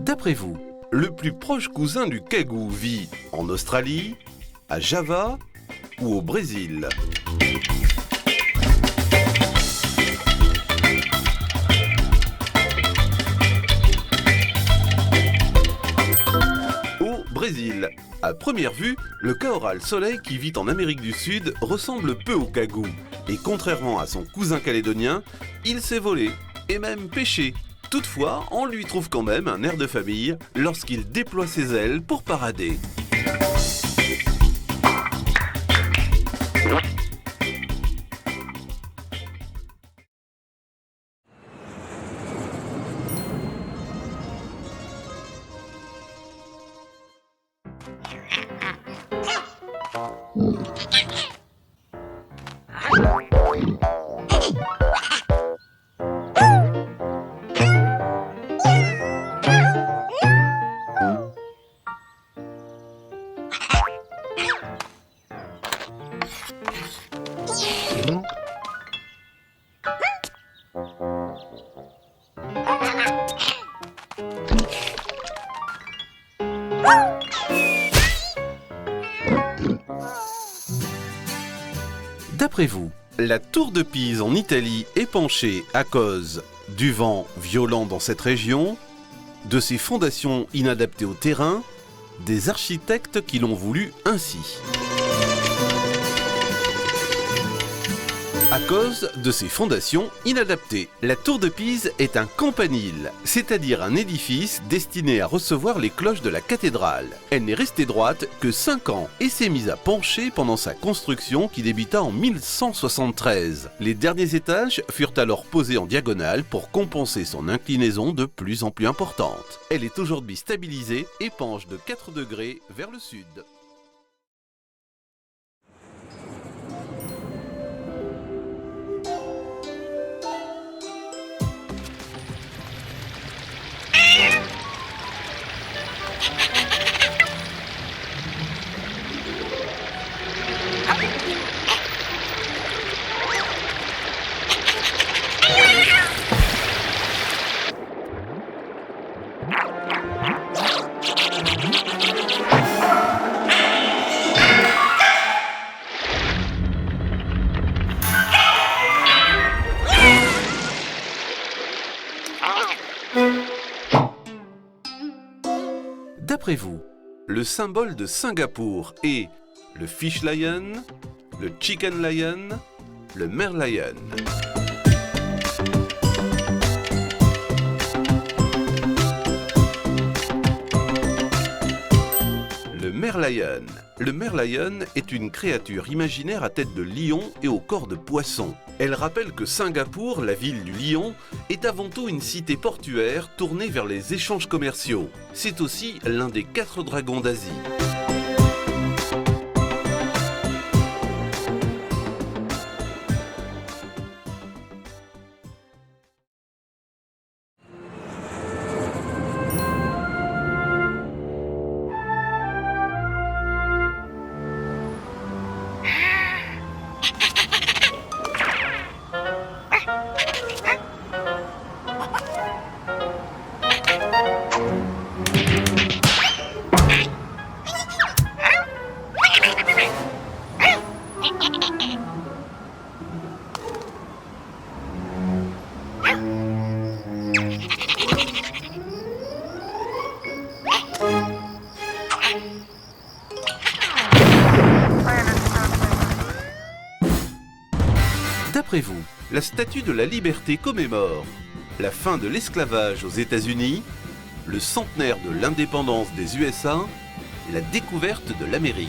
D'après vous, le plus proche cousin du cagou vit en Australie, à Java ou au Brésil? Au Brésil. À première vue, le caoral soleil qui vit en Amérique du Sud ressemble peu au cagou. Et contrairement à son cousin calédonien, il sait voler et même pêcher. Toutefois, on lui trouve quand même un air de famille lorsqu'il déploie ses ailes pour parader. D'après vous, la tour de Pise en Italie est penchée à cause du vent violent dans cette région, de ses fondations inadaptées au terrain, des architectes qui l'ont voulu ainsi. À cause de ses fondations inadaptées. La tour de Pise est un campanile, c'est-à-dire un édifice destiné à recevoir les cloches de la cathédrale. Elle n'est restée droite que 5 ans et s'est mise à pencher pendant sa construction qui débuta en 1173. Les derniers étages furent alors posés en diagonale pour compenser son inclinaison de plus en plus importante. Elle est aujourd'hui stabilisée et penche de 4 degrés vers le sud. D'après vous, le symbole de Singapour est le fish lion, le chicken lion, le merlion. Le merlion. Le merlion est une créature imaginaire à tête de lion et au corps de poisson. Elle rappelle que Singapour, la ville du lion, est avant tout une cité portuaire tournée vers les échanges commerciaux. C'est aussi l'un des 4 dragons d'Asie. D'après vous, la Statue de la Liberté commémore la fin de l'esclavage aux États-Unis, le centenaire de l'indépendance des USA et la découverte de l'Amérique.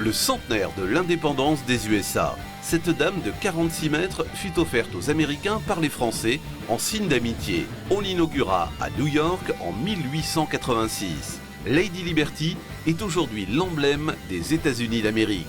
le centenaire de l'indépendance des USA. Cette dame de 46 mètres fut offerte aux Américains par les Français en signe d'amitié. On l'inaugura à New York en 1886. Lady Liberty est aujourd'hui l'emblème des États-Unis d'Amérique.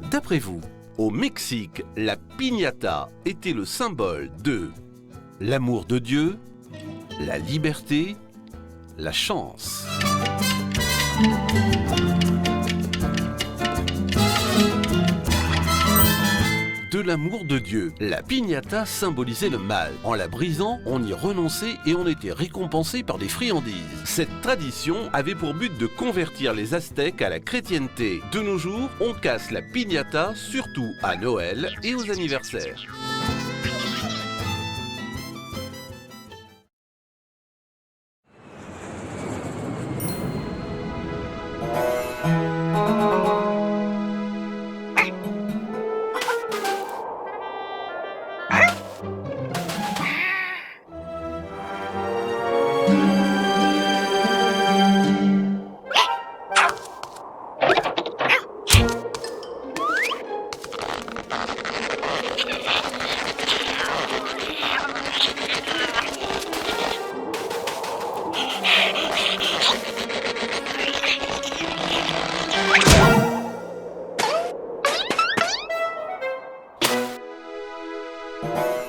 D'après vous, au Mexique, la piñata était le symbole de l'amour de Dieu, la liberté, la chance. De l'amour de Dieu. La piñata symbolisait le mal. En la brisant, on y renonçait et on était récompensé par des friandises. Cette tradition avait pour but de convertir les Aztèques à la chrétienté. De nos jours, on casse la piñata surtout à Noël et aux anniversaires.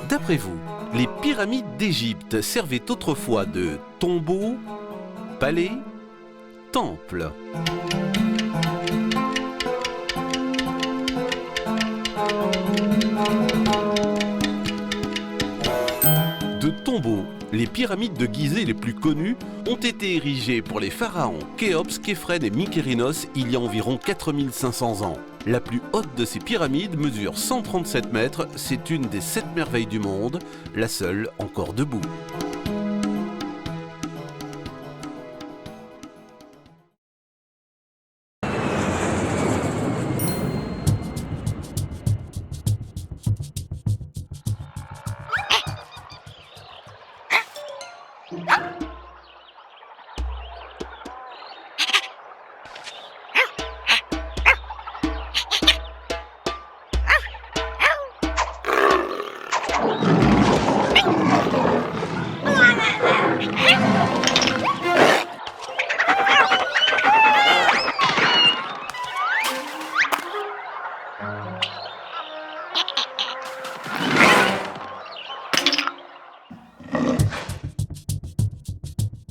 D'après vous, les pyramides d'Égypte servaient autrefois de tombeaux, palais, temples. De tombeaux, les pyramides de Gizeh les plus connues ont été érigées pour les pharaons Khéops, Képhren et Mykérinos il y a environ 4500 ans. La plus haute de ces pyramides mesure 137 mètres, c'est une des 7 merveilles du monde, la seule encore debout.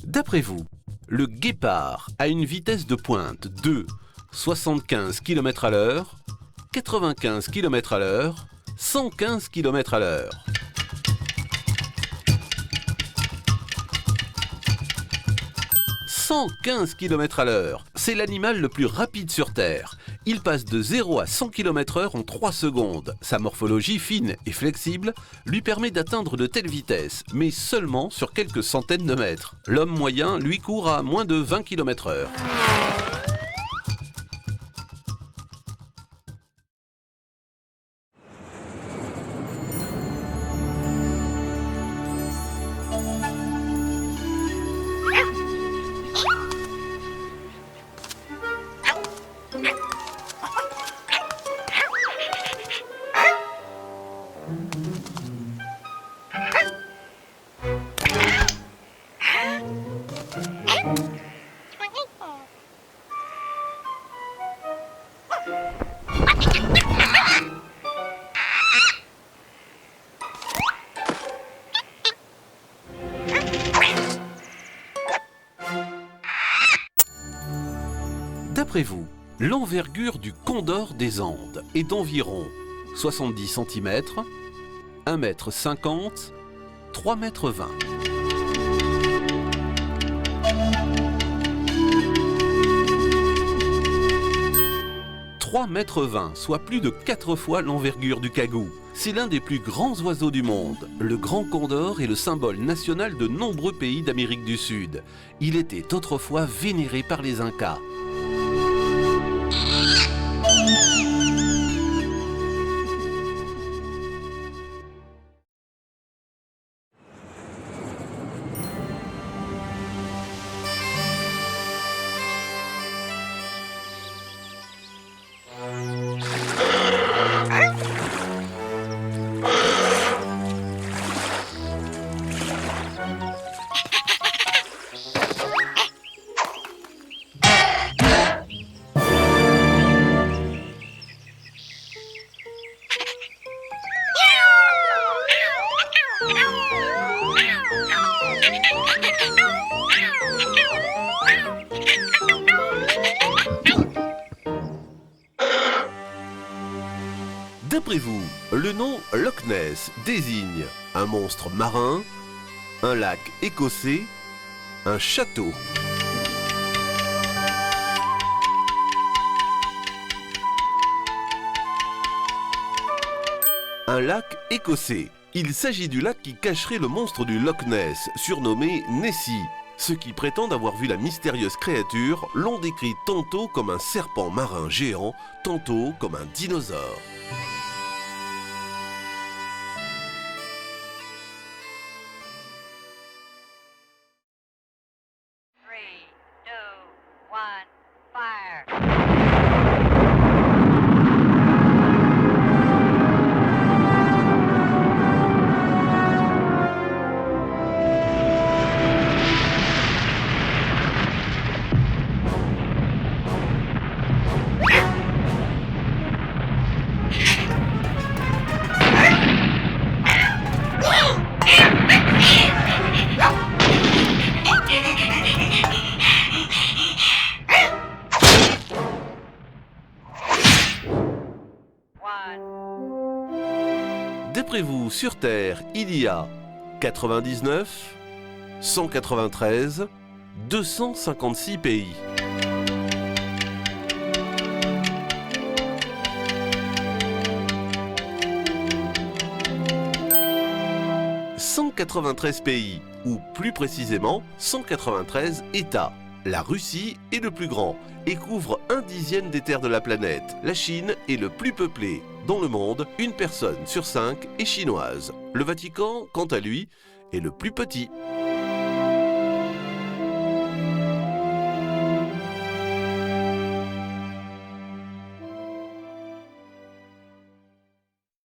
D'après vous, le guépard a une vitesse de pointe de 75 km/h, 95 km/h, 115 km/h. 115 km/h, c'est l'animal le plus rapide sur Terre. Il passe de 0 à 100 km/h en 3 secondes. Sa morphologie fine et flexible lui permet d'atteindre de telles vitesses, mais seulement sur quelques centaines de mètres. L'homme moyen, lui, court à moins de 20 km/h. D'après vous, l'envergure du Condor des Andes est d'environ 70 cm, 1,50 m, 3,20 m. 3,20 m, soit plus de 4 fois l'envergure du cagou. C'est l'un des plus grands oiseaux du monde. Le grand condor est le symbole national de nombreux pays d'Amérique du Sud. Il était autrefois vénéré par les Incas. D'après vous, le nom Loch Ness désigne un monstre marin, un lac écossais, un château. Un lac écossais. Il s'agit du lac qui cacherait le monstre du Loch Ness, surnommé Nessie. Ceux qui prétendent avoir vu la mystérieuse créature l'ont décrit tantôt comme un serpent marin géant, tantôt comme un dinosaure. D'après vous, sur Terre, il y a 99, 193, 256 pays. « 193 pays, ou plus précisément 193 États. La Russie est le plus grand et couvre 1/10 des terres de la planète. La Chine est le plus peuplé. Dans le monde, une personne sur 5 est chinoise. Le Vatican, quant à lui, est le plus petit.